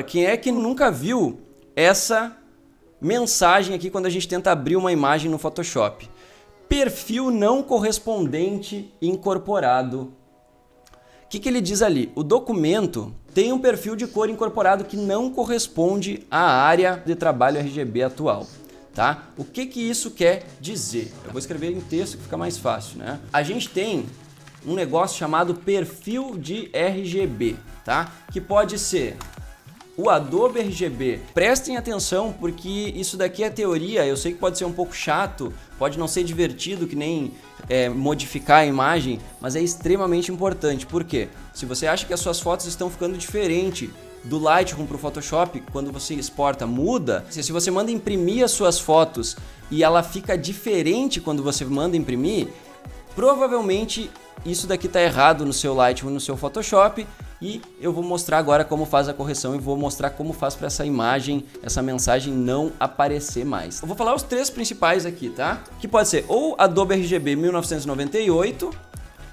Quem é que nunca viu essa mensagem aqui quando a gente tenta abrir uma imagem no Photoshop? Perfil não correspondente incorporado. O que ele diz ali? O documento tem um perfil de cor incorporado que não corresponde à área de trabalho RGB atual. Tá? O que isso quer dizer? Eu vou escrever em texto que fica mais fácil, né? A gente tem um negócio chamado perfil de RGB, tá? Que pode ser o Adobe RGB. Prestem atenção porque isso daqui é teoria, eu sei que pode ser um pouco chato, pode não ser divertido que nem modificar a imagem, mas é extremamente importante. Por quê? Se você acha que as suas fotos estão ficando diferentes do Lightroom para o Photoshop, quando você exporta, muda. Se você manda imprimir as suas fotos e ela fica diferente quando você manda imprimir, provavelmente isso daqui está errado no seu Lightroom, no seu Photoshop, e eu vou mostrar agora como faz a correção e vou mostrar como faz para essa imagem, essa mensagem não aparecer mais. Eu vou falar os três principais aqui, tá? Que pode ser ou Adobe RGB 1998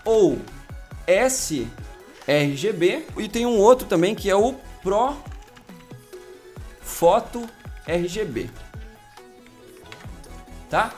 ou sRGB, e tem um outro também que é o Pro Photo RGB, tá?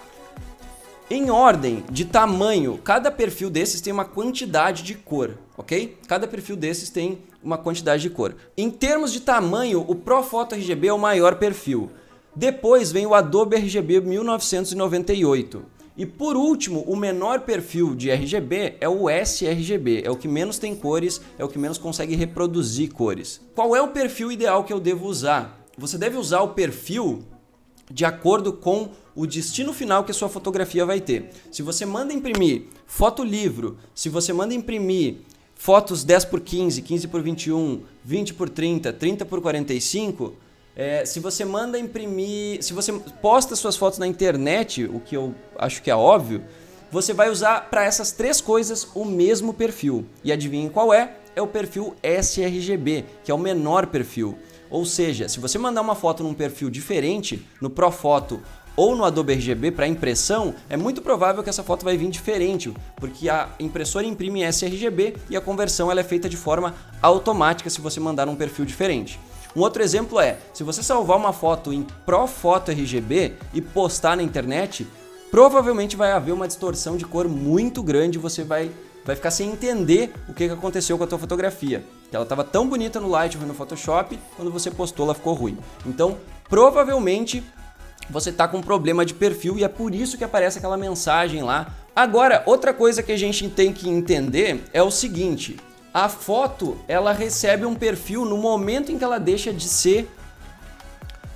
Em ordem de tamanho, cada perfil desses tem uma quantidade de cor, ok? Cada perfil desses tem uma quantidade de cor. Em termos de tamanho, o Pro Photo RGB é o maior perfil. Depois vem o Adobe RGB 1998. E por último, o menor perfil de RGB é o sRGB, é o que menos tem cores, é o que menos consegue reproduzir cores. Qual é o perfil ideal que eu devo usar? Você deve usar o perfil de acordo com o destino final que a sua fotografia vai ter. Se você manda imprimir fotolivro, se você manda imprimir fotos 10x15, 15x21, 20x30, 30x45, se você manda imprimir, se você posta suas fotos na internet, o que eu acho que é óbvio, você vai usar para essas três coisas o mesmo perfil. E adivinhem qual é? É o perfil sRGB, que é o menor perfil. Ou seja, se você mandar uma foto num perfil diferente, no Profoto ou no Adobe RGB para impressão, é muito provável que essa foto vai vir diferente, porque a impressora imprime sRGB e a conversão ela é feita de forma automática se você mandar um perfil diferente. Um outro exemplo é, se você salvar uma foto em Profoto RGB e postar na internet, provavelmente vai haver uma distorção de cor muito grande, você vai ficar sem entender o que aconteceu com a tua fotografia. Ela estava tão bonita no Lightroom e no Photoshop, quando você postou ela ficou ruim. Então, provavelmente você está com um problema de perfil e é por isso que aparece aquela mensagem lá. Agora, outra coisa que a gente tem que entender é o seguinte, a foto ela recebe um perfil no momento em que ela deixa de ser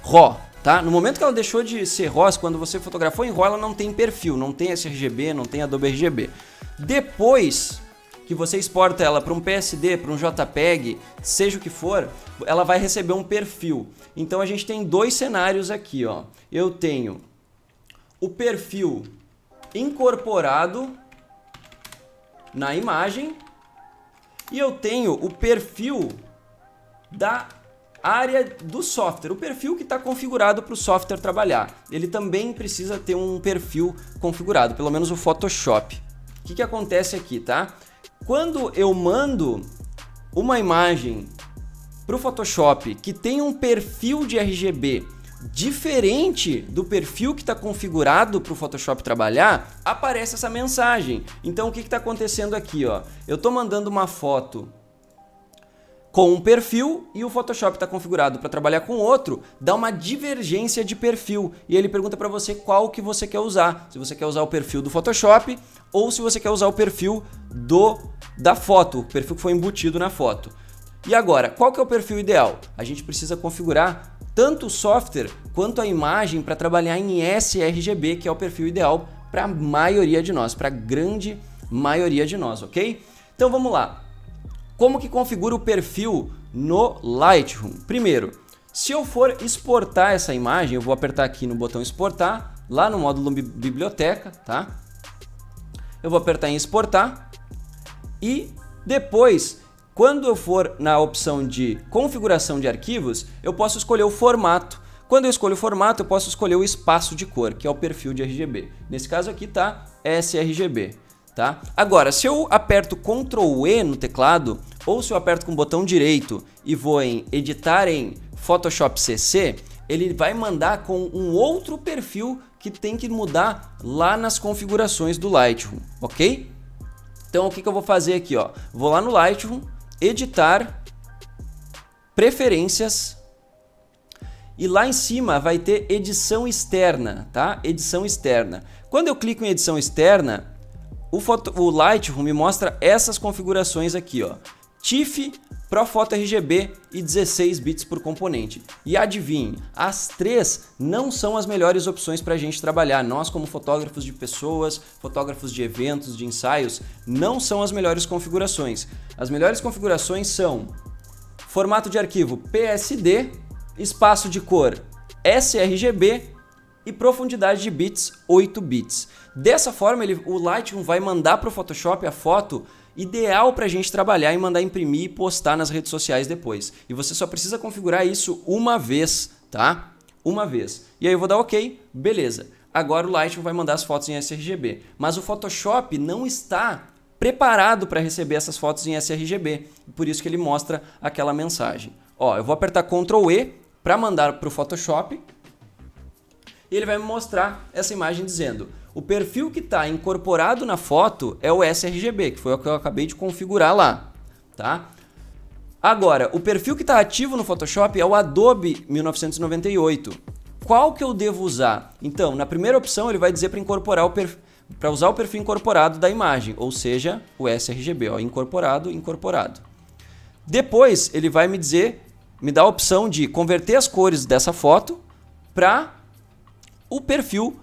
RAW. Tá? No momento que ela deixou de ser RAW, quando você fotografou em RAW, ela não tem perfil, não tem sRGB, não tem Adobe RGB. Depois que você exporta ela para um PSD, para um JPEG, seja o que for, ela vai receber um perfil. Então a gente tem dois cenários aqui, ó. Eu tenho o perfil incorporado na imagem e eu tenho o perfil da área do software, o perfil que está configurado para o software trabalhar. Ele também precisa ter um perfil configurado, pelo menos o Photoshop. O que acontece aqui, tá? Quando eu mando uma imagem para o Photoshop que tem um perfil de RGB diferente do perfil que está configurado para o Photoshop trabalhar, aparece essa mensagem. Então o que está acontecendo aqui, ó? Eu estou mandando uma foto com um perfil e o Photoshop está configurado para trabalhar com outro, dá uma divergência de perfil e ele pergunta para você qual que você quer usar, se você quer usar o perfil do Photoshop ou se você quer usar o perfil da foto, o perfil que foi embutido na foto. E agora, qual que é o perfil ideal? A gente precisa configurar tanto o software quanto a imagem para trabalhar em sRGB, que é o perfil ideal para a maioria de nós, para a grande maioria de nós, ok? Então vamos lá. Como que configura o perfil no Lightroom? Primeiro, Se eu for exportar essa imagem, eu vou apertar aqui no botão exportar, lá no módulo biblioteca, tá? Eu vou apertar em exportar e depois, quando eu for na opção de configuração de arquivos, eu posso escolher o formato. Quando eu escolho o formato, eu posso escolher o espaço de cor, que é o perfil de RGB. Nesse caso aqui tá sRGB, tá? Agora, se eu aperto Ctrl E no teclado, ou se eu aperto com o botão direito e vou em editar em Photoshop CC, ele vai mandar com um outro perfil que tem que mudar lá nas configurações do Lightroom, ok? Então o que eu vou fazer aqui, ó? Vou lá no Lightroom, editar, preferências, e lá em cima vai ter edição externa, tá? Edição externa. Quando eu clico em edição externa, o Lightroom me mostra essas configurações aqui, ó. TIFF, ProPhoto RGB e 16 bits por componente. E adivinhe, as três não são as melhores opções para a gente trabalhar. Nós, como fotógrafos de pessoas, fotógrafos de eventos, de ensaios, não são as melhores configurações. As melhores configurações são formato de arquivo PSD, espaço de cor sRGB e profundidade de bits 8 bits. Dessa forma, o Lightroom vai mandar para o Photoshop a foto ideal para a gente trabalhar e mandar imprimir e postar nas redes sociais depois. E você só precisa configurar isso uma vez, tá? Uma vez. E aí eu vou dar OK, beleza. Agora o Lightroom vai mandar as fotos em sRGB. Mas o Photoshop não está preparado para receber essas fotos em sRGB. Por isso que ele mostra aquela mensagem. Ó, eu vou apertar Ctrl E para mandar para o Photoshop. E ele vai me mostrar essa imagem dizendo: o perfil que está incorporado na foto é o sRGB, que foi o que eu acabei de configurar lá, tá? Agora, o perfil que está ativo no Photoshop é o Adobe 1998. Qual que eu devo usar? Então, na primeira opção ele vai dizer para incorporar para usar o perfil incorporado da imagem, ou seja, o sRGB, ó, incorporado, incorporado. Depois ele vai me dar a opção de converter as cores dessa foto para o perfil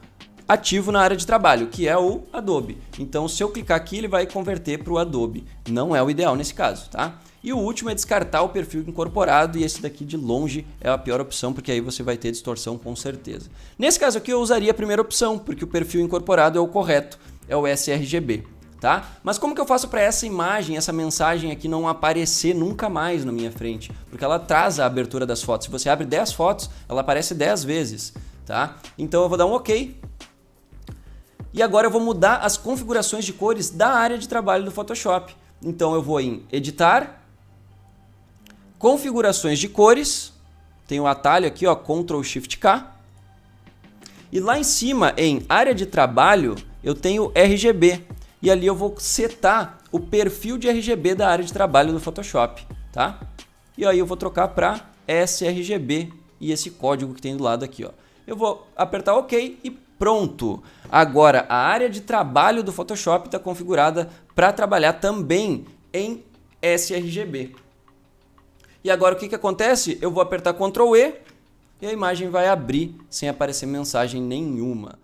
ativo na área de trabalho, que é o Adobe. Então, se eu clicar aqui, ele vai converter para o Adobe. Não é o ideal nesse caso, tá? E o último é descartar o perfil incorporado, e esse daqui de longe é a pior opção, porque aí você vai ter distorção com certeza. Nesse caso aqui, eu usaria a primeira opção, porque o perfil incorporado é o correto, é o sRGB, tá? Mas como que eu faço para essa imagem, essa mensagem aqui não aparecer nunca mais na minha frente? Porque ela traz a abertura das fotos. Se você abre 10 fotos, ela aparece 10 vezes, tá? Então eu vou dar um OK. E agora eu vou mudar as configurações de cores da área de trabalho do Photoshop. Então eu vou em Editar, Configurações de cores, tem o atalho aqui, ó, Ctrl+Shift+K. E lá em cima, em Área de Trabalho, eu tenho RGB. E ali eu vou setar o perfil de RGB da área de trabalho do Photoshop, tá? E aí eu vou trocar para sRGB e esse código que tem do lado aqui, ó. Eu vou apertar OK e pronto! Agora a área de trabalho do Photoshop está configurada para trabalhar também em sRGB. E agora o que acontece? Eu vou apertar Ctrl E e a imagem vai abrir sem aparecer mensagem nenhuma.